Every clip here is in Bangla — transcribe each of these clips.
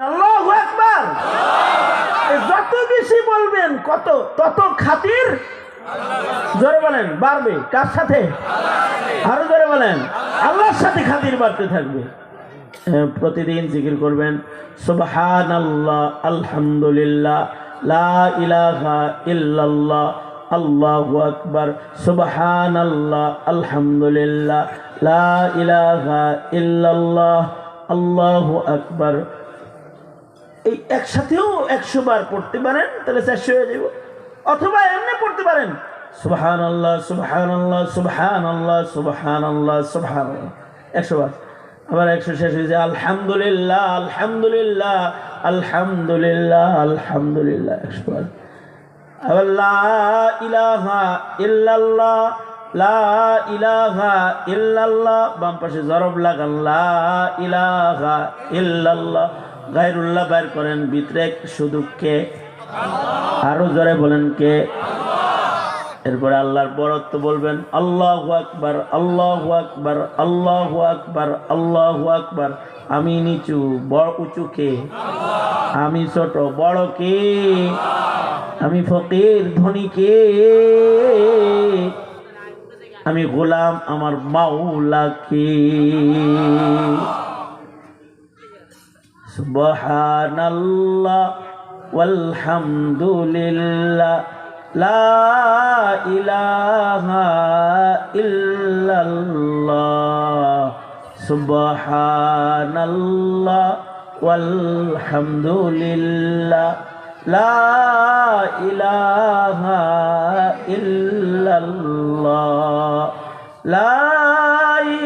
আল্লাহু আকবার। যত বেশি বলবেন তত খাতির জোরে বলেন বাড়বে। কার সাথে? আরো জোরে বলেন, আল্লাহর সাথে খাতির বাড়তে থাকবে। প্রতিদিন জিকির করবেন সুবহানাল্লাহ, আলহামদুলিল্লাহ, লা ইলাহা ইল্লাল্লাহ, আল্লাহু আকবার। সুবহানাল্লাহ, আলহামদুলিল্লাহ, লা ইলাহা ইল্লাল্লাহ, আল্লাহু আকবার। এই একসাথেও 100 বার পড়তে পারেন তাহলে 400 হয়ে যাব। অথবা এমনি পড়তে পারেন সুবহানাল্লাহ সুবহানাল্লাহ সুবহানাল্লাহ সুবহানাল্লাহ সুবহানাল্লাহ 100 বার। আবার 100 শেষ হয়ে যায় আলহামদুলিল্লাহ আলহামদুলিল্লাহ আলহামদুলিল্লাহ আলহামদুলিল্লাহ 100 বার। আবার লা ইলাহা ইল্লাল্লাহ লা ইলাহা ইল্লাল্লাহ, বাম পাশে জরব লাগান লা ইলাহা ইল্লাল্লাহ, গায়রুল্লাহ বের করেন, ভিতরে শুধু কে? আরো জোরে বলেন কে? এরপরে আল্লাহর বরত্ব বলবেন আল্লাহু আকবার আল্লাহু আকবার আল্লাহু আকবার আল্লাহু আকবার। আমি নিচু বড় উঁচু কে? আমি ছোট বড় কে? আমি ফকির ধনী কে? আমি গোলাম আমার মাওলা কে? সুবহানাল্লাহ ওয়ালহামদুলিল্লাহ লা ইলাহা ইল্লাল্লাহ সুবহানাল্লাহ ওয়ালহামদুলিল্লাহ লা ইলাহা ইল্লাল্লাহ লা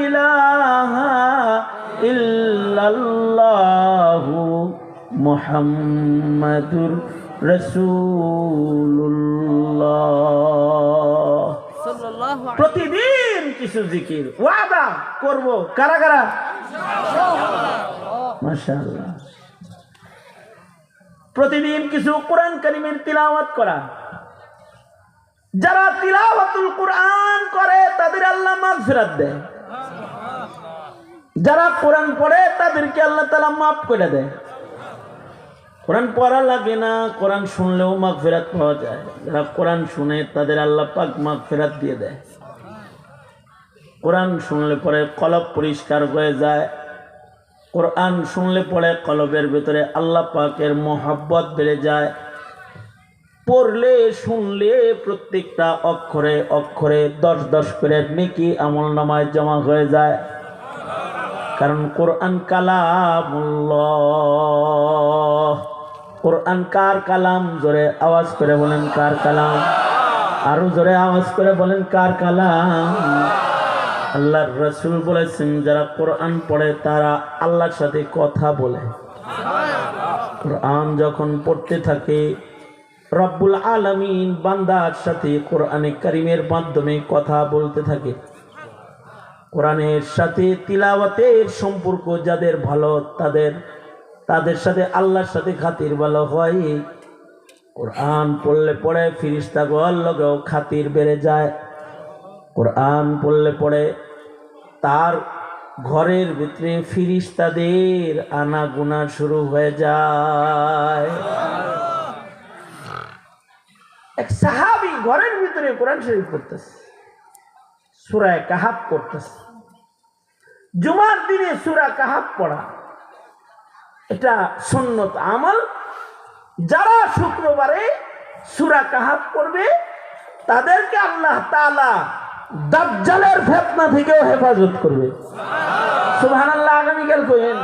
ইলাহা ইল্লাল্লাহু মুহাম্মাদুর রাসূলুল্লাহ। প্রতিদিন কিছু জিকির ওয়াদা করব। কারা কারা? মাশাআল্লাহ। প্রতিদিন কিছু কোরআন কারীমের তিলাওয়াত করা। যারা তিলাওয়াতুল কোরআন করে তাদের আল্লাহ মাগফিরাত দেয়। যারা কোরআন পড়ে তাদেরকে আল্লাহ তাআলা মাফ করে দেয়। কোরআন পড়া লাগে না, কোরআন শুনলেও মাগফিরাত পাওয়া যায়। যারা কোরআন শুনে তাদের আল্লাহ পাক মাগফিরাত দিয়ে দেয়। কোরআন শুনলে পরে কলব পরিষ্কার হয়ে যায়। কোরআন শুনলে পরে কলবের ভিতরে আল্লাহ পাকের মহব্বত বেড়ে যায়। পড়লে শুনলে প্রত্যেকটা অক্ষরে অক্ষরে 10 করে নেকি আমলনামায় জমা হয়ে যায়। কারণ কোরআন কালামুল্লাহ। কোরআন কার কালাম? জোরে আওয়াজ করে বলেন কার কালাম? আরো জোরে আওয়াজ করে বলেন কার কালাম? আল্লাহর রাসূল বলেছেন যারা কোরআন পড়ে তারা আল্লাহর সাথে কথা বলে। কোরআন যখন পড়তে থাকে রব্বুল আলামিন বান্দার সাথে কোরআনে কারীমের মাধ্যমে কথা বলতে থাকে। কোরআনের সাথে তিলাওয়াতের সম্পর্ক যাদের ভালো তাদের সাথে আল্লাহর সাথে খাতির ভালো হয়। কোরআন পড়লে পড়ে ফেরেশতাগণ লগেও খাতির বেড়ে যায়। কোরআন পড়লে পড়ে তার ঘরের ভিতরে ফেরেশতাদের আনাগোনা শুরু হয়ে যায়। এক সাহাবী ঘরের ভিতরে কোরআন শরীফ পড়তেছে, সূরা কাহাফ পড়তেছে। জুমার দিনে সূরা কাহাফ পড়া এটা সুন্নত আমল। যারা শুক্রবারে সূরা কাহাফ পড়বে তাদেরকে আল্লাহ তাআলা দাজ্জালের ফিতনা থেকেও হেফাজত করবে। সুবহানাল্লাহ। আগামীকাল কইেন,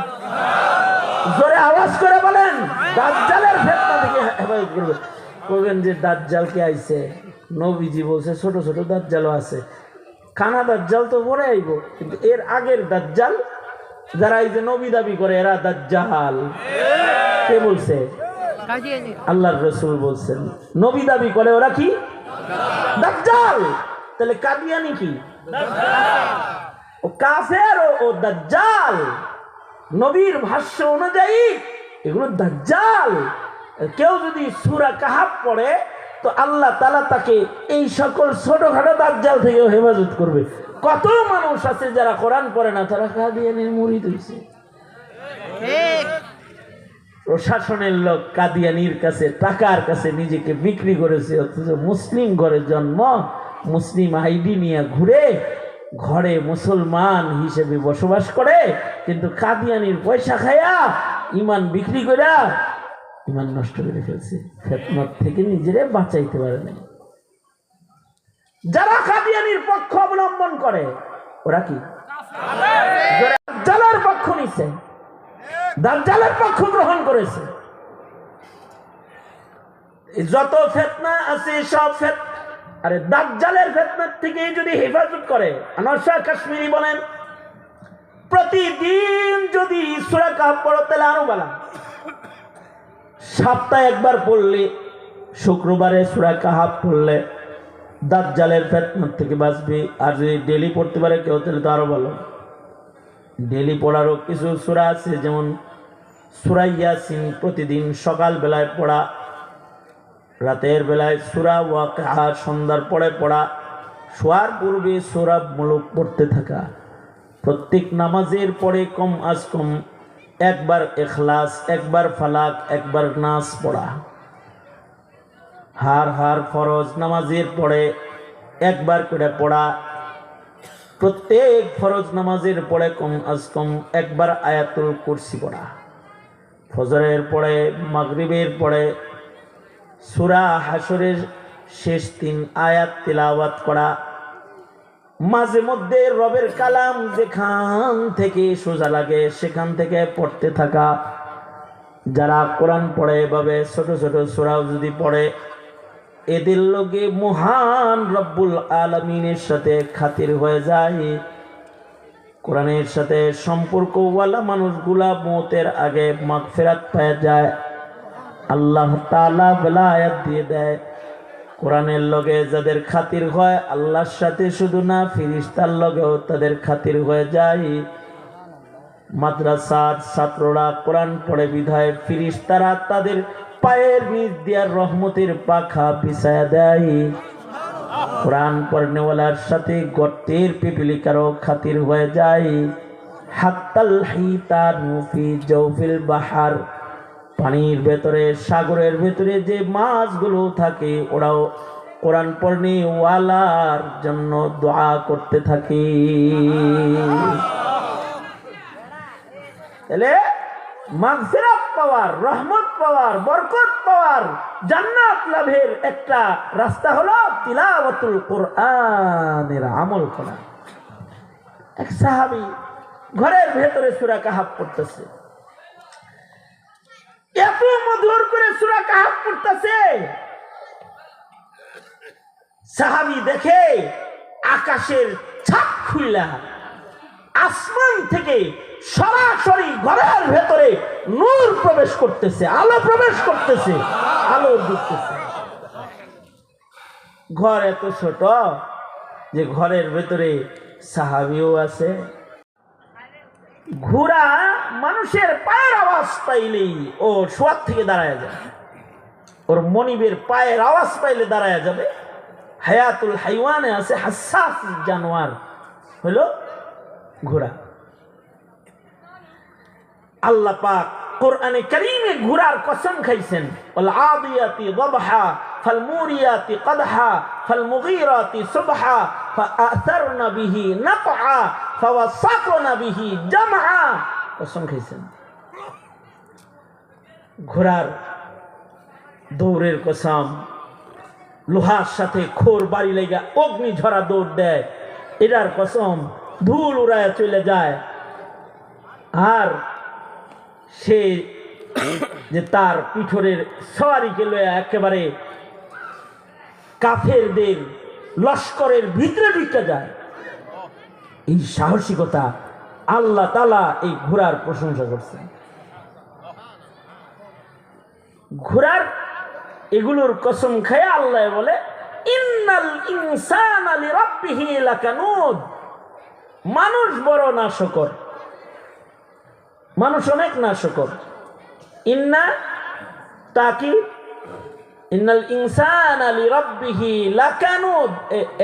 জোরে আওয়াজ করে বলেন দাজ্জালের ফিতনা থেকে হেফাজত করবে। কইবেন যে দাজ্জাল কে আইছে? নবীজি বলছে ছোট ছোট দাজ্জালও আছে। কানা দাজ্জাল তো পরে আইব, কিন্তু এর আগের দাজ্জাল যারা এই যে নবী দাবি করে এরা দাজ্জাল। কে বলছে? আল্লাহর রাসূল বলছেন। নবী দাবি করে ওরা কি? দাজ্জাল। তাহলে কাদিয়ানি কি? ও কাফের ও দাজ্জাল। নবীর ভাষ্য অনুযায়ী এগুলো দাজ্জাল। কেউ যদি সূরা কাহাফ পড়ে তো আল্লাহ তাআলা তাকে এই সকল ছোটখাটো দাজ্জাল থেকেও হেফাজত করবে। কত মানুষ আছে যারা কোরআন পড়ে না, তারা কাদিয়ানির মুরিদ হইছে। ঠিক প্রশাসনের লোক কাদিয়ানির কাছে টাকার কাছে নিজেকে বিক্রি করেছে, অথচ মুসলিম ঘরে জন্ম, মুসলিম আইডি নিয়ে ঘুরে, ঘরে মুসলমান হিসেবে বসবাস করে, কিন্তু কাদিয়ানির পয়সা খায়া ইমান বিক্রি করে ইমান নষ্ট করে ফেলছে। ফিতনার থেকে নিজেরে বাঁচাইতে পারে নাই। যারা কাদিয়ানির পক্ষ অবলম্বন করে ওরা কি দাজ্জালের পক্ষ নিছে, দাজ্জালের পক্ষ গ্রহণ করেছে। যত ফিতনা আছে সব আরে দাজ্জালের ফিতনার থেকে যদি হেফাজত করে, আনোয়ার শাহ কাশ্মীরি বলেন প্রতিদিন যদি সূরা কাহফ পড়ো তাহলে আরো ভালো। সপ্তাহে একবার পড়লে, শুক্রবারে সূরা কাহফ পড়লে দাজ্জালের ফিতনার থেকে বাঁচবে। আর যদি ডেলি পড়তে পারে কেউ তাহলে তো আরো ভালো। ডেলি পড়ারও কিছু সূরা আছে, যেমন সূরা ইয়াসিন প্রতিদিন সকাল বেলায় পড়া, রাতের বেলায় সূরা ওয়াকিয়া সন্ধ্যার পরে পড়া, শোয়ার পূর্বে সূরা মুলুক পড়তে থাকা, প্রত্যেক নামাজের পরে কম আজ কম একবার ইখলাস, একবার ফালাক, একবার নাস পড়া, হার ফরজ নামাজের পরে একবার করে পড়া, প্রত্যেক ফরজ নামাজের পরে কম আজ কম একবার আয়াতুল কুরসি পড়া, ফজরের পরে মাগরিবের পরে সূরা হাশরের শেষ 3 আয়াত তিলাওয়াত করা, মাঝে মধ্যে রবের কালাম যেখান থেকে সোজা লাগে সেখান থেকে পড়তে থাকা। যারা কোরআন পড়ে এভাবে ছোট ছোট সূরাও যদি পড়ে, এদের লগে মহান রব্বুল আলামিনের সাথে খাতির হয়ে যায়। কোরআনের সাথে সম্পর্কওয়ালা মানুষগুলা মওতের আগে মাগফিরাত পেয়ে যায়, আল্লাহ তাআলা বেলায়াত দিয়ে দেয়। কোরআনের লগে যাদের খাতির হয়, আল্লাহর সাথে শুধু না ফেরেশতার লগেও তাদের খাতির হয়ে যায়। মাদ্রাসার ছাত্ররা কোরআন পড়ে বিধায় ফেরেশতারা তাদের পায়ের নিচ দিয়ে রহমতের পাখা বিছায়া দেয়। কোরআন পড়নেওয়ালার সাথে গর্তের পিপিলিকারও খাতির হয়ে যায়। হাত্তাল হিতানু ফি জাওফিল বাহার, পানির ভেতরে, সাগরের ভেতরে যে মাছগুলো থাকে ওরাও কোরআন পড়নেওয়ালার জন্য দোয়া করতে থাকে। তাহলে মাগফিরাত পাওয়ার, রহমত পাওয়ার, বরকত পাওয়ার, জান্নাত লাভের একটা রাস্তা হলো তিলাওয়াতুল কোরআনের আমল করা। এক সাহাবী ঘরের ভেতরে সূরা কাহফ পড়তেছে, এত মধুর করে সূরা কাহফ পড়তেছে, সাহাবী দেখে আকাশের ছাদ খুইলা আসমান থেকে সরাসরি ঘরের ভেতরে নূর প্রবেশ করতেছে, আলো প্রবেশ করতেছে, আলো ঢুকতেছে। ঘর এত ছোট যে ঘরের ভেতরে সাহাবীও আছে। ঘোড়া মানুষের পায়ের আওয়াজ পাইলেই ও শোয়ার থেকে দাঁড়ায় যায়, ওর মনিবের পায়ের আওয়াজ পাইলে দাঁড়ায় যাবে। হায়াতুল হাইওয়ানে আছে হাসাস জানোয়ার হলো ঘোড়া। আল্লাহ পাক কোরআনে কারীমে ঘোড়ার কসম খাইছেন, ওয়াল আদিয়াতি দবহা ফালমুরিয়াতি কদহা ফালমুগীরাতি সুবহা ফাআসারনা বিহি নাকআ ফাওয়াসাতনা বিহি জামআ, কসম খাইছেন। ঘোড়ার দৌড়ের কসম, লোহার সাথে খোর বাড়ি লাগা অগ্নি ঝরা দৌড় দেয়, এটার কসম, ধুল উড়ায় চলে যায়। আর সে যে তার পিঠরের সওয়ারিকে লয়ে একেবারে কাফেরদের লস্করের ভিতরে ঢুকে যায়, এই সাহসিকতা আল্লাহ তাআলা এই ঘোড়ার প্রশংসা করছেন। ঘোড়ার এগুলোর কসম খায় আল্লাহ বলে, ইন্নাল ইনসানা লিরাব্বিহি লাকানুদ, মানুষ বড় নাশকর, মানুষ অনেক নাশকর। ইন্না তাকি ইন্নাল ইনসানা লিরাব্বিহি লাকানুদ,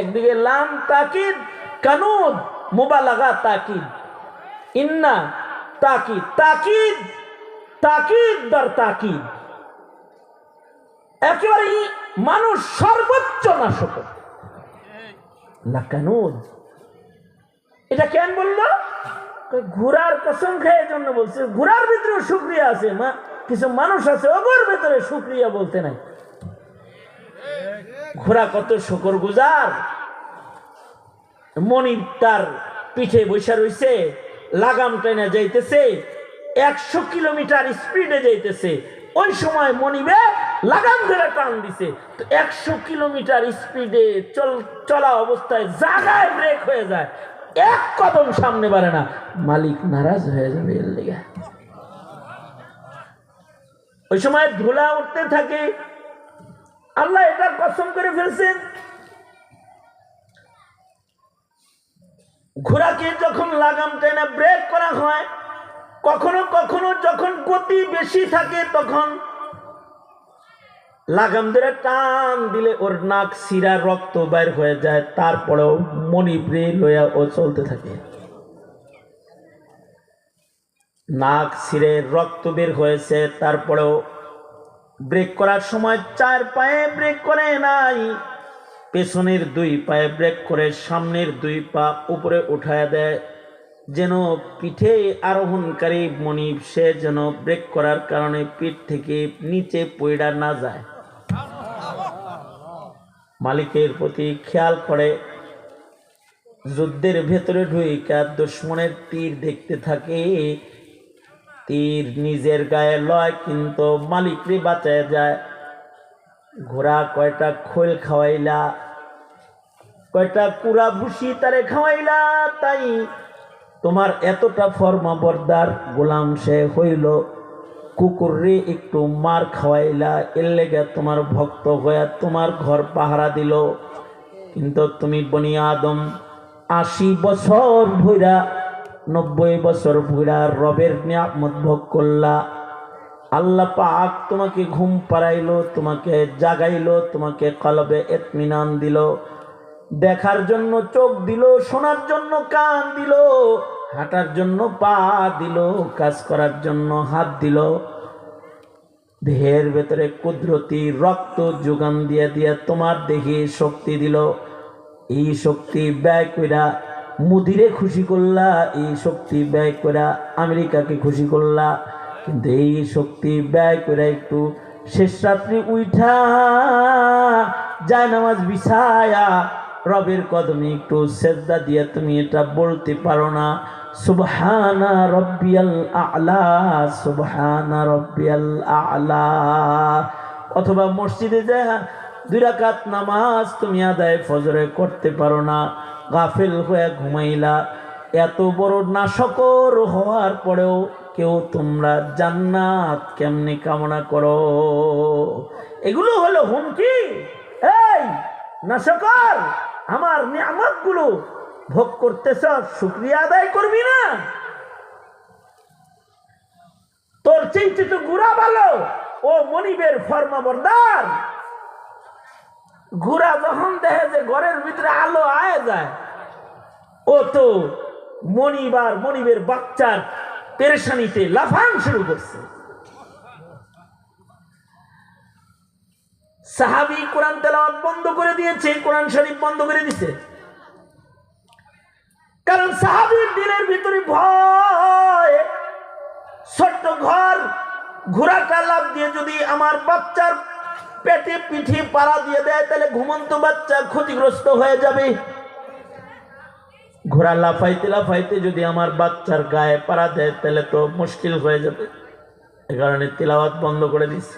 একদিকে লাম তাকিদ, কানুদ মুবালাগা তাকিদ। ইন্না তাকিদ, তাকিদ তাকিদ দর তাকিদ, একেবারে মানুষ সর্বোচ্চ নাশক। লাকানুদ, এটা কেন বললো? ঘোড়ার কসম খেয়ে জন্য বলছে। ঘোড়ার ভিতরে শুকরিয়া আছে, কিছু মানুষ আছে ওগোর ভিতরে শুকরিয়া বলতে নাই। ঘোড়া কত শুকর গুজার। মনিব তার পিঠে বসে রয়েছে, লাগাম টেনে যাইতেছে, 100 কিলোমিটার স্পিডে যাইতেছে। ওই সময় মনিবে লাগাম ধরে টান দিছে, তো 100 কিলোমিটার স্পিডে চলা অবস্থায় জায়গায় ব্রেক হয়ে যায়, এক কদম সামনে বাড়ে না, মালিক নারাজ হয়ে যাবে এর লেগে। ওই সময় ধুলা উঠতে থাকে। আল্লাহ এটা কসম করে ফেলছেন। ঘোড়াকে যখন লাগাম টেনে ব্রেক করা হয়, কখনো কখনো যখন গতি বেশি থাকে তখন লাগাম ধরে টান দিলে ওর নাক সিরা রক্ত বের হয়ে যায়, তারপরেও মনিবরে লইয়া ও চলতে থাকে। নাক সিরে রক্ত বের হয়েছে, তারপরেও ব্রেক করার সময় 4 পায়ে ব্রেক করে নাই, পেছনের 2 পায়ে ব্রেক করে সামনের 2 পা উপরে উঠায় দেয়, যেন পিঠে আরোহণকারী মনিব সে যেন ব্রেক করার কারণে পিঠ থেকে নিচে পড়া না যায়। মালিকের প্রতি খেয়াল করে যুদ্ধের ভেতরে ঢুইকা দুশ্মনের তীর দেখতে থাকে। তীর নিজের গায়ে লয়, কিন্তু মালিকরে বাঁচায় যায়। ঘোড়া কয়টা খোল খাওয়াইলা, কয়টা কুড়া ভুসি তারে খাওয়াইলা, তাই তোমার এতটা ফরমাবরদার গোলাম সে হইল। কুকুররে একটু মার খাওয়াইলা, এর লেগে তোমার ভক্ত হইয়া তোমার ঘর পাহারা দিল। কিন্তু তুমি বনি আদম 80 বছর ভইরা 90 বছর ভইরা রবের নিয়ামত ভোগ করলা। আল্লাহ পাক তোমাকে ঘুম পাড়াইলো, তোমাকে জাগাইলো, তোমাকে কলবে ইতমিনান দিল, দেখার জন্য চোখ দিল, শোনার জন্য কান দিল, হাঁটার জন্য পা দিল, কাজ করার জন্য হাত দিল, দেহের ভেতরে কুদরতি রক্ত যোগান দিয়ে দিয়ে তোমার দেহে শক্তি দিল। এই শক্তি ব্যয় কইরা মুদিরে খুশি করলা, এই শক্তি ব্যয় কইরা আমেরিকাকে খুশি করলা, কিন্তু এই শক্তি ব্যয় করে একটু শেষ রাত্রি উঠা যায় নামাজ বিছায়া রবের কদমে একটু সেজদা দিয়ে তুমি এটা বলতে পারো না, সুবহানা রব্বিয়াল আ'লা, সুবহানা রব্বিয়াল আ'লা। অথবা মসজিদে যায় 2 রাকাত নামাজ তুমি আদায় ফজরে করতে পারো না, গাফেল হয়ে ঘুমাইলা। এত বড় নাশকর হওয়ার পরেও কেউ তোমরা জান্নাত কেমনে কামনা করো? এগুলো হলো হুমকি। এই নাশকর, আমার নিয়ামত গুলো ভোগ করতেছ, শুকরিয়া আদায় করবি না? তোর চিন্তিত গুড়া ভালো, ও মনিবের ফরমাবরদার। গুড়া যখন দেখে যে ঘরের ভিতরে আলো আয় যায়, ও তো মনিবের বাচ্চার পেরেশানিতে লাফান শুরু করছে। সাহাবী কোরআন তেলাওয়াত বন্ধ করে দিয়েছে, কোরআন শরীফ বন্ধ করে দিয়েছে, কারণ সাহাবীর দিলের ভিতরে ভয়। ছোট্ট ঘর, ঘোড়াটা লাফ দিয়ে যদি আমার বাচ্চার পেটে পিঠে পাড়া দিয়ে দেয়, তাহলে ঘুমন্ত বাচ্চা ক্ষতিগ্রস্ত হয়ে যাবে। ঘোড়া লাফাইতে লাফাইতে যদি আমার বাচ্চার গায়ে পাড়া দেয়, তাহলে তো মুশকিল হয়ে যাবে। এ কারণে তিলাওয়াত বন্ধ করে দিচ্ছে।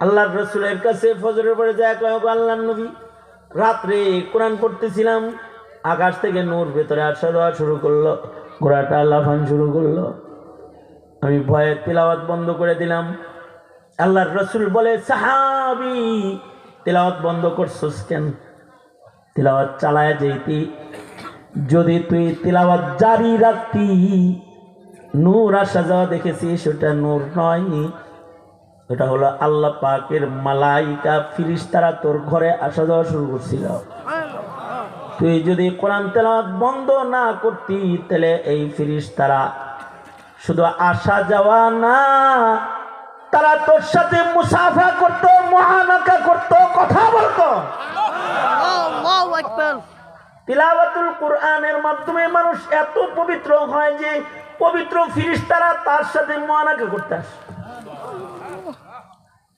আল্লাহর রাসূলের কাছে ফজরের পরে যায়, কয় আল্লাহর নবী, রাত্রে কোরআন পড়তেছিলাম, আকাশ থেকে নূর ভেতরে আসা দেওয়া শুরু করলো, ঘোড়াটা লাফান শুরু করলো, আমি ভয়ে তিলাওয়াত বন্ধ করে দিলাম। আল্লাহর রাসূল বলে, সাহাবী তিলাওয়াত বন্ধ করছস কেন? তিলাওয়াত চালায় যেতি, যদি তুই তিলাওয়াত জারি রাখতি, নূর আসা যাওয়া দেখেছি, সেটা নূর নয়, এটা হলো আল্লাহ পাকের মালাইকা ফিরিস্তারা তোর ঘরে আসা যাওয়া শুরু করছিল। তুই যদি কোরআন তেলাওয়াত বন্ধ না করতি, তাহলে এই ফিরিস্তারা শুধু আসা যাওয়া না, তারা তোর সাথে মুসাফা করত, মুআনাকা করত, কথা বলতো। আল্লাহু আকবার। তিলাওয়াতুল কোরআনের মাধ্যমে মানুষ এত পবিত্র হয় যে পবিত্র ফেরেশতারা তার সাথে মুআনাকা করতে আসে।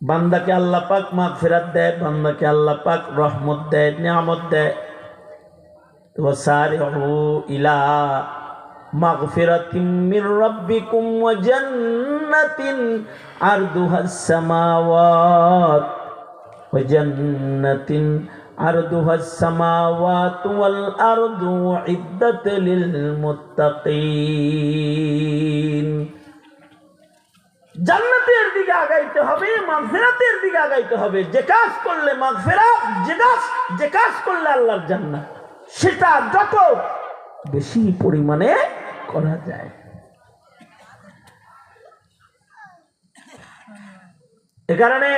বান্দাকে আল্লাহ পাক মাগফিরাত দেয়, বান্দাকে আল্লাহ পাক রহমত দেয়, নিয়ামত দেয়। ওয়াসারিউ ইলা মাগফিরাতিম মির রাব্বিকুম ওয়া জান্নাতিন আরদুহাস সামাওয়াত ওয়া জান্নাতিন আরদুহাস সামাওয়াতু ওয়াল আরদু উইদ্দাত লিল মুত্তাকিন। জান্নাতের দিকে আগাইতে হবে, মাগফিরাতের দিকে আগাইতে হবে। যে কাজ করলে মাগফিরাত, যে কাজ করলে আল্লাহর জান্নাত, সেটা যত বেশি পরিমাণে করা যায়। এ কারণে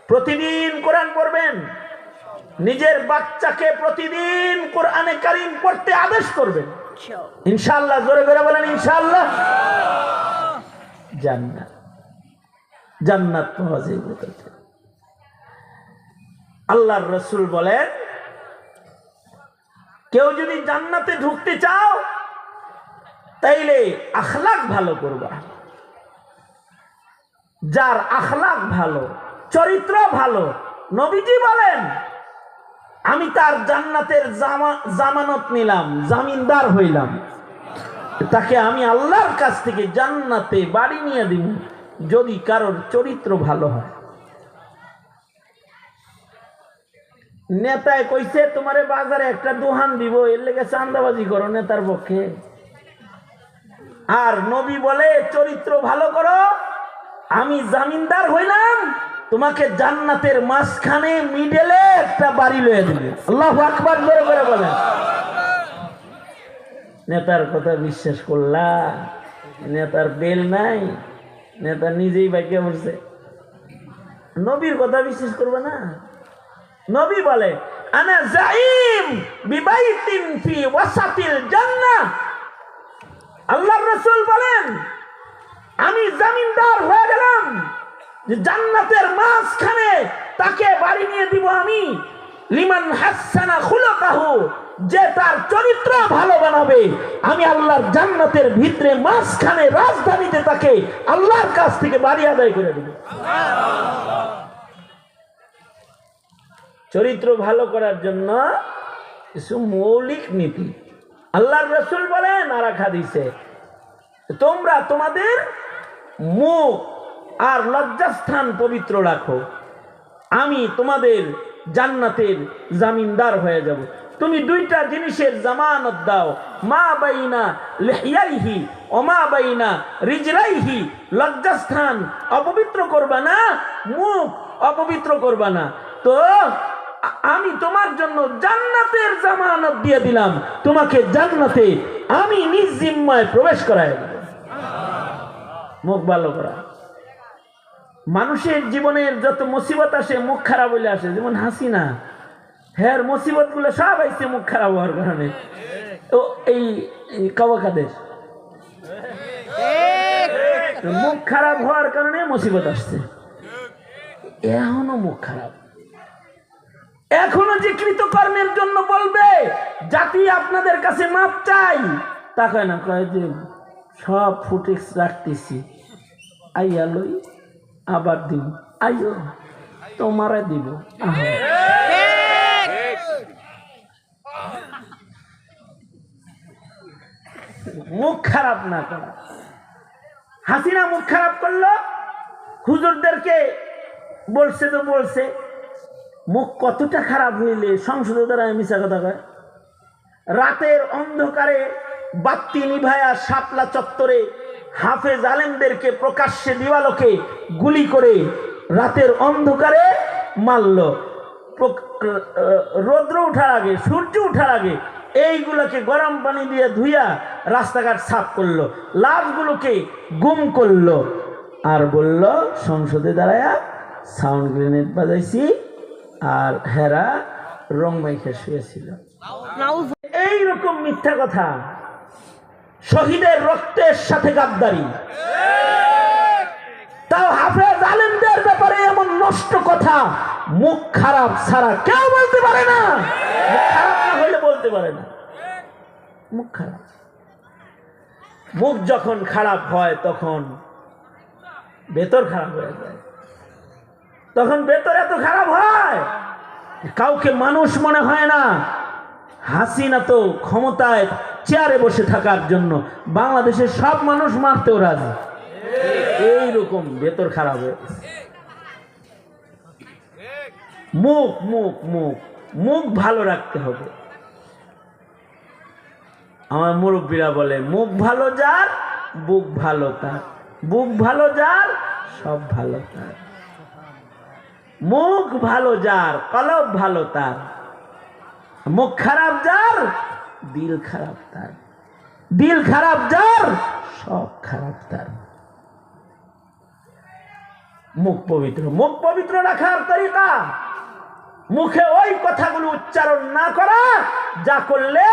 প্রতিদিন কোরআন পড়বেন, নিজের বাচ্চাকে প্রতিদিন কোরআনে কারীম পড়তে আদেশ করবেন ইনশাআল্লাহ। জোরে করে বলেন ইনশাআল্লাহ। জান্নাত জান্নাত পাওয়া যাবে। আল্লাহর রাসূল বলেন, কেউ যদি জান্নাতে ঢুকতে চাও তাইলে আখলাক ভালো করবা। যার আখলাক ভালো, চরিত্র ভালো, নবীজি বলেন আমি তার জান্নাতের জামানত নিলাম, জামিনদার হইলাম। তাকে আমি আল্লাহর কাছ থেকে জান্নাতে বাড়ি নিয়ে দিব যদি কারোর চরিত্র ভালো হয়। নেতায় কইছে তোমারে বাজারে একটা দোহান দিব, এর লেগে চাঁদাবাজি করো নেতার পক্ষে। আর নবী বলে চরিত্র ভালো করো, আমি জামিনদার হইলাম, তোমাকে জান্নাতের মাঝখানে মিডলে একটা বাড়ি লয়ে দিবে। আল্লাহু আকবার জোরে করে বলেন। নেতার কথা বিশ্বাস করলা? নেতার বেল নাই, নেতা নিজেই বাইকে বসছে। নবীর কথা বিশ্বাস করবে না? নবী বলে আনা জাইম বিবাইতিন ফি ওয়াসাতিল জান্নাহ। আল্লাহর রাসূল বলেন আমি জামিনদার হয়ে গেলাম যে জান্নাতের মাঝখানে তাকে বাড়ি নিয়ে দিব আমি। লিমান হাসানা খুলুকাহু, যে তার চরিত্র ভালো বানাবে, আমি আল্লাহর জান্নাতের ভিতরে মাঝখানে রাজধানীতে তাকে আল্লাহর কাছ থেকে বাড়ি আদায় করে দেব। চরিত্র ভালো করার জন্য কিছু মৌলিক নীতি আল্লাহর রাসূল বলেন আর হাদিসে, তোমরা তোমাদের মুখ আর লজ্জাস্থান পবিত্র রাখো, আমি তোমাদের জান্নাতের জামিনদার হয়ে যাব। তুমি দুইটা জিনিসের জামানত দাও, মা বাইনা লিহিয়াইহি ওয়া মা বাইনা রিজলাইহি। লজ্জাস্থান অপবিত্র করবা না, মুখ অপবিত্র করবা না। তো আমি তোমার জন্য জান্নাতের জামানত দিয়ে দিলাম, তোমাকে জান্নাতে আমি নিজ জিম্মায় প্রবেশ করাই দেব। মুখ ভালো করা। মানুষের জীবনের যত মুসিবত আসে মুখ খারাপ হইলে আসে। যেমন হাসিনা, হ্যাঁ মুসিবত গুলো সব আইছে মুখ খারাপ হওয়ার কারণে। তো এই কাওয়াকাদের মুখ খারাপ হওয়ার কারণে মুসিবত আসছে। এখনো মুখ খারাপ, এখনো যে কৃতকর্মের জন্য বলবে জাতি আপনাদের কাছে মাপ চাই, তা কয় না, কয় যে সব ফুটেজ রাখতেছি, আইয়া লই আবার দিব, আইও তোমারে দিব। মুখ খারাপ না করা। হাসিনা মুখ খারাপ করলো, হুজুরদেরকে বলছে তো বলছে, মুখ কতটা খারাপ হইলে সংসদে দ্বারা মিশা কথা কয়। রাতের অন্ধকারে বাতি নিভায়া শাপলা চত্বরে হাফেজ আলেমদেরকে প্রকাশ্যে দিবালোকে গুলি করে রাতের অন্ধকারে মারল। রৌদ্র উঠার আগে, সূর্য উঠার আগে এইগুলোকে গরম পানি দিয়ে ধুইয়া রাস্তাঘাট সাফ করলো, লাশগুলোকে গুম করলো, আর বলল সংসদে দাঁড়ায়া সাউন্ড গ্রেনেড বাজাইছি আর হেরা রং মাইখে শুয়েছিল। এইরকম মিথ্যা কথা শহীদের রক্তের সাথে গাদ্দারি। তাও হাফেজ আলেমদের ব্যাপারে এমন নষ্ট কথা মুখ খারাপ ছাড়া কেউ বলতে পারে না। মুখ খারাপ না হইলে বলতে পারে না। মুখ খারাপ, মুখ যখন খারাপ হয় তখন ভেতর খারাপ হয়ে যায়। তখন ভেতর এত খারাপ হয় কাউকে মানুষ মনে হয় না। হাসিনা তো ক্ষমতায় চেয়ারে বসে থাকার জন্য বাংলাদেশের সব মানুষ মারতেও রাজি। এইরকম ভেতর খারাপ হয়ে গেছে। মুখ মুখ মুখ মুখ ভালো রাখতে হবে। আমার মুরব্বীরা বলে মুখ ভালো যার বুক ভালো তার, বুক ভালো যার সব ভালো তার। মুখ ভালো যার কলব ভালো তার, মুখ খারাপ যার দিল খারাপ তার, দিল খারাপ যার সব খারাপ তার। মুখ পবিত্র, মুখ পবিত্র রাখার তরিকা মুখে ওই কথাগুলো উচ্চারণ না করা যা করলে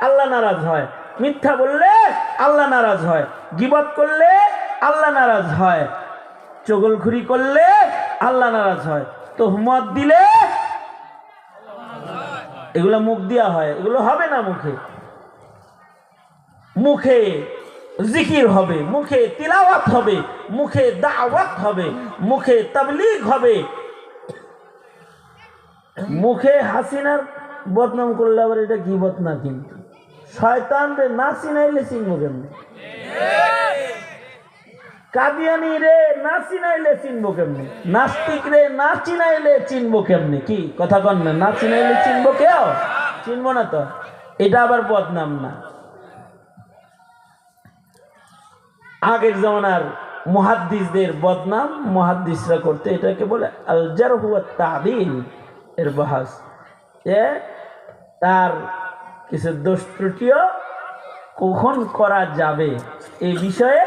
আল্লাহ নারাজ হয়। মিথ্যা বললে আল্লাহ নারাজ হয়, গীবত করলে আল্লাহ নারাজ হয়, চগলখুরি করলে আল্লাহ নারাজ হয়, তোহমত দিলে এগুলো মুখ দিয়া হয়, এগুলো হবে না। মুখে মুখে জিকির হবে, মুখে তিলাওয়াত হবে, মুখে দাওয়াত হবে, মুখে তাবলীগ হবে। মুখে হাসিনার বদনাম করলে আবার এটা গীবত না, কিন্তু শয়তান রে না চিনাইলে চিনবো কেমনি, কাদিয়ানি রে না চিনাইলে চিনবো কেমনি, নাস্তিক রে না চিনাইলে চিনবো কেমনি? কি কথা কন না? না চিনাইলে চিনবো কেউ? চিনবো না তো। এটা আবার বদনাম না। আগের জমানার মুহাদ্দিসদের বদনাম মুহাদ্দিসরা করতে, এটাকে বলে আল জারহু ওয়াত তা'দীল এর বাহাস। তার কিছু দোষ ত্রুটিও কখন করা যাবে এই বিষয়ে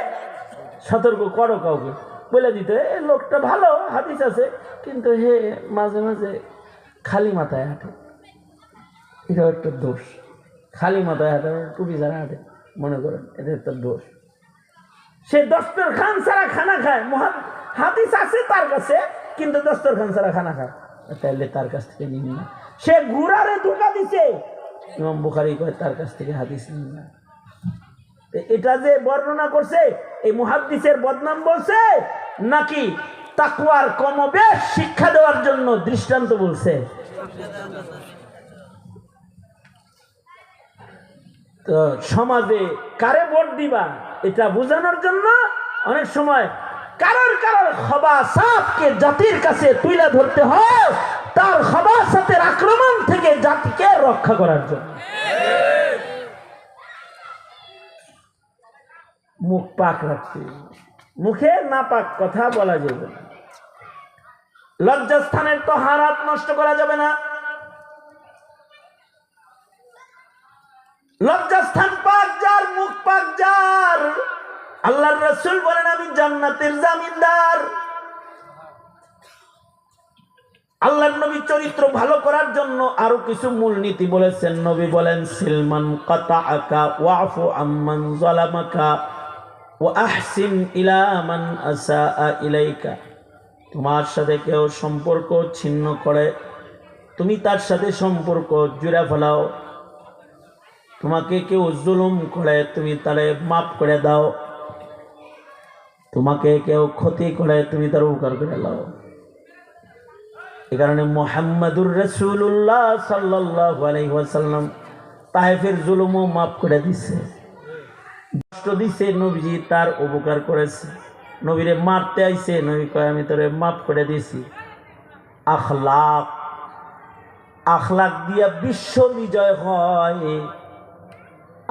সতর্ক করো, কাউকে বলে দিতে এই লোকটা ভালো হাদিস আছে কিন্তু হে মাঝে মাঝে খালি মাথায় হাঁটে, এটা একটা দোষ। খালি মাথায় হাঁটে, টুপি ছাড়া হাঁটে, মনে করেন এটা একটা দোষ। সে দস্তরখান ছাড়া খানা খায়, হাদিস আছে তার কাছে কিন্তু দস্তরখান ছাড়া খানা খায়, তাইলে তার কাছ থেকে নিন না। সে ঘুরারে ধোঁকা দিছে, ইমাম বুখারী কয় তার কাছ থেকে হাদিস নিন না। এটা যে বর্ণনা করছে এই মুহাদ্দিসের বদনাম বলছে নাকি তাকওয়ার কমবেশ শিক্ষা দেওয়ার জন্য দৃষ্টান্ত বলছে? তো সমাজে কারে ভোট দিবা এটা বোঝানোর জন্য অনেক সময় কারোর খবাসাতকে জাতির কাছে তুলে ধরতে হয়, তার খবাসাতের আক্রমণ থেকে জাতিকে রক্ষা করার জন্য। মুখ পাক রাখতে, মুখে না পাক কথা বলা যাবে না। লজ্জাস্থানের তাহারাত নষ্ট করা যাবে না। লজ্জাস্থান পাক যার, মুখ পাক যার, আল্লাহর রাসূল বলেন আমি জান্নাতের জামিনদার। আল্লাহর নবী চরিত্র ভালো করার জন্য আরো কিছু মূলনীতি বলেছেন। নবী বলেন সিলমান কাতাআকা ওয়াফু আম্মান যালামাকা ওয়া আহসিন ইলা মান আসাআ ইলাইকা। তোমার সাথে কেউ সম্পর্ক ছিন্ন করে তুমি তার সাথে সম্পর্ক জুড়ে ফেলাও। তোমাকে কেউ জুলুম করে তুমি তারে মাফ করে দাও। তোমাকে কেউ ক্ষতি করে তুমি তার উপকার করে দাও। এই কারণে মুহাম্মাদুর রাসূলুল্লাহ সাল্লাল্লাহু আলাইহি ওয়াসাল্লাম তায়েফের জুলুমও মাফ করে দিছে, কষ্ট দিছে, নবীজি তার উপকার করেছে। নবীরে মারতে আইছে, নবী কয় আমি তোরে মাফ করে দিছি। আখলাক, আখলাক দিয়া বিশ্ব বিজয় হয়।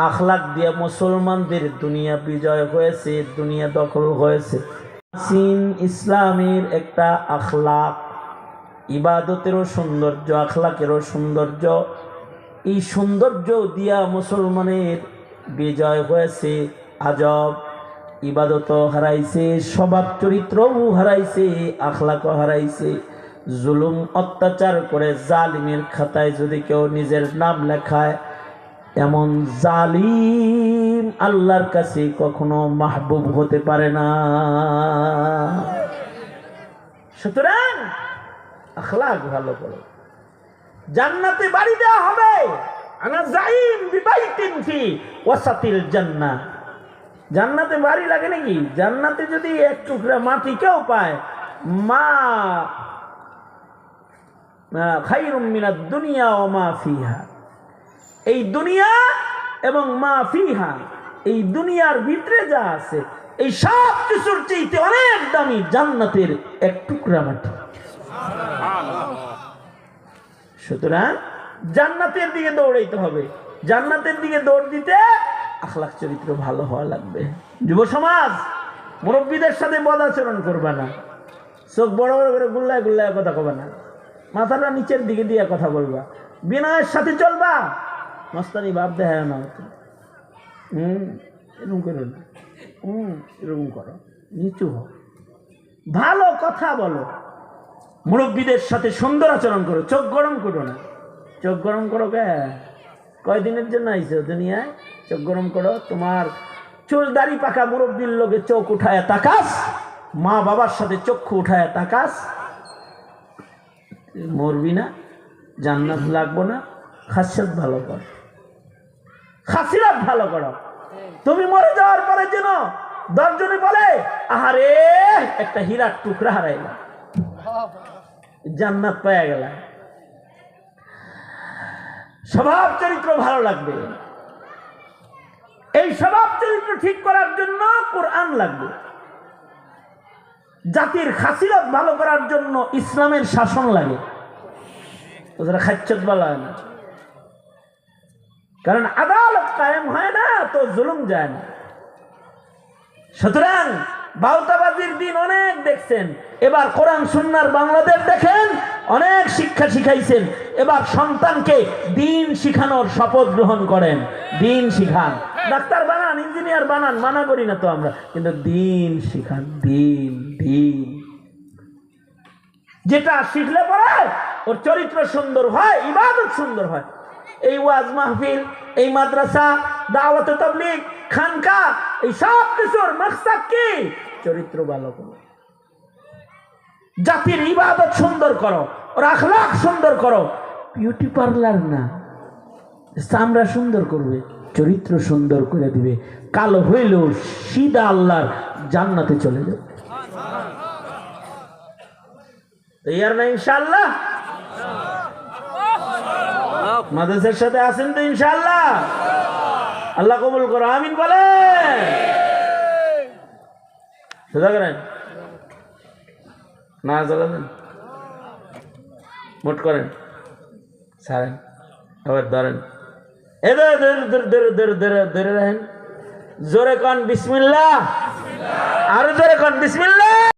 আখলাক দিয়া মুসলমানদের দুনিয়া বিজয় হয়েছে, দুনিয়া দখল হয়েছে। ইসলামের একটা আখলাক, ইবাদতেরও সৌন্দর্য, আখলাকেরও সৌন্দর্য। এই সৌন্দর্য দিয়া মুসলমানের বিজয় হয়েছে। আজব ইবাদতও হারাইছে, স্বভাব চরিত্রও হারাইছে, আখলাকও হারাইছে। জুলুম অত্যাচার করে জালিমের খাতায় যদি কেউ নিজের নাম লেখায়, এমন জালিম আল্লাহর কাছে কখনো মাহবুব হতে পারে না। সুতরাং আখলাক ভালো করো। জান্নাতে বাড়ি দেওয়া হবে, আনা জাইম বিবাইতিন ফি ওয়াসাতিল জান্নাহ। জান্নাতে বাড়ি লাগে নাকি? জান্নাতে যদি এক টুকরা মাটি কেউ পায়, মা খায়রুম মিনাদ দুনিয়া ওয়া মা ফিহা, এই দুনিয়া এবং মা ফিহা, এই দুনিয়ার ভিতরে যা আছে এই সব কিছুর চাইতে অনেক দামি জান্নাতের এক টুকরা মাটি। সুতরাং জান্নাতের দিকে দৌড়াইতে হবে। জান্নাতের দিকে দৌড় দিতে আখলাক চরিত্র ভালো হওয়া লাগবে। যুব সমাজ, মুরব্বীদের সাথে বদ আচরণ করবে না, চোখ বড় বড় করে গুল্লায় গুল্লায় কথা কবে না, মাথাটা নিচের দিকে দিয়ে কথা বলবা, বিনয়ের সাথে চলবা, মস্তানি ভাব দেখায় না, এরকম করো না, এরকম করো, নিচু হও, ভালো কথা বলো, মুরব্বীদের সাথে সুন্দর আচরণ করো, চোখ গরম করো না। চোখ গরম করো কে? কয়দিনের জন্য আইছো দুনিয়ায়? চোখ গরম করো। তোমার চুল দাড়ি পাকা মুরব্বীর লোকে চোখ উঠায় তাকাস, মা বাবার সাথে চক্ষু উঠায় তাকাস, মরবি না, জান্নাত লাগবো না। খাসিয়াত ভালো কর, খাসিয়াত ভালো করো। তুমি মরে যাওয়ার পরে যেন 10 জনে বলে, আহারে একটা হীরার টুকরা হারাইলাম, জান্নাত পেয়ে গেল। স্বভাব চরিত্র ভালো লাগবে। এই স্বভাব চরিত্র ঠিক করার জন্য কোরআন লাগবে। জাতির খাসিলত ভালো করার জন্য ইসলামের শাসন লাগে। ওরা খাচ্ছত বলা হয় না, কারণ আদালত কায়েম হয় না তো জুলুম যায় না। সুতরাং বাউতাবাজির দিন অনেক দেখছেন, এবার কোরআন সুন্নাহর বাংলাদেশ দেখেন, অনেক শিক্ষা শিখাইছেন। এবার সন্তানকে দিন শিখানোর শপথ গ্রহণ করেন, দিন শিখান। ডাক্তার বানান, ইঞ্জিনিয়ার বানান, মানা করি না তো আমরা, কিন্তু দিন শিখান, দিন দিন। যেটা শিখলে পরে ওর চরিত্র সুন্দর হয়, ইবাদত সুন্দর হয়। এই ওয়াজ মাহফিল, এই মাদ্রাসা, দাওয়াতে তাবলীগ, খানকা, এই সব কিছুর মাকসাদ কি? চরিত্র ভালো করো, জাতির ইবাদত সুন্দর করো, ওর আখলাক সুন্দর করো। বিউটি পার্লার না, চামড়া সুন্দর করবে, চরিত্র সুন্দর করে দিবে। কালো হইলেও সিধা আল্লাহর জান্নাতে চলে যাবে। তৈয়ার না ইনশাআল্লাহ? মাদ্রাসার সাথে আছেন তো ইনশাআল্লাহ? আল্লাহ কবুল করো, আমিন বলেন। সোজা করেন না, চলেন, মোট করেন, ছাড়েন, আবার ধরেন, ধরে রাখেন। জোরে কন বিসমিল্লাহ, আরো জোরে কন বিসমিল্লাহ।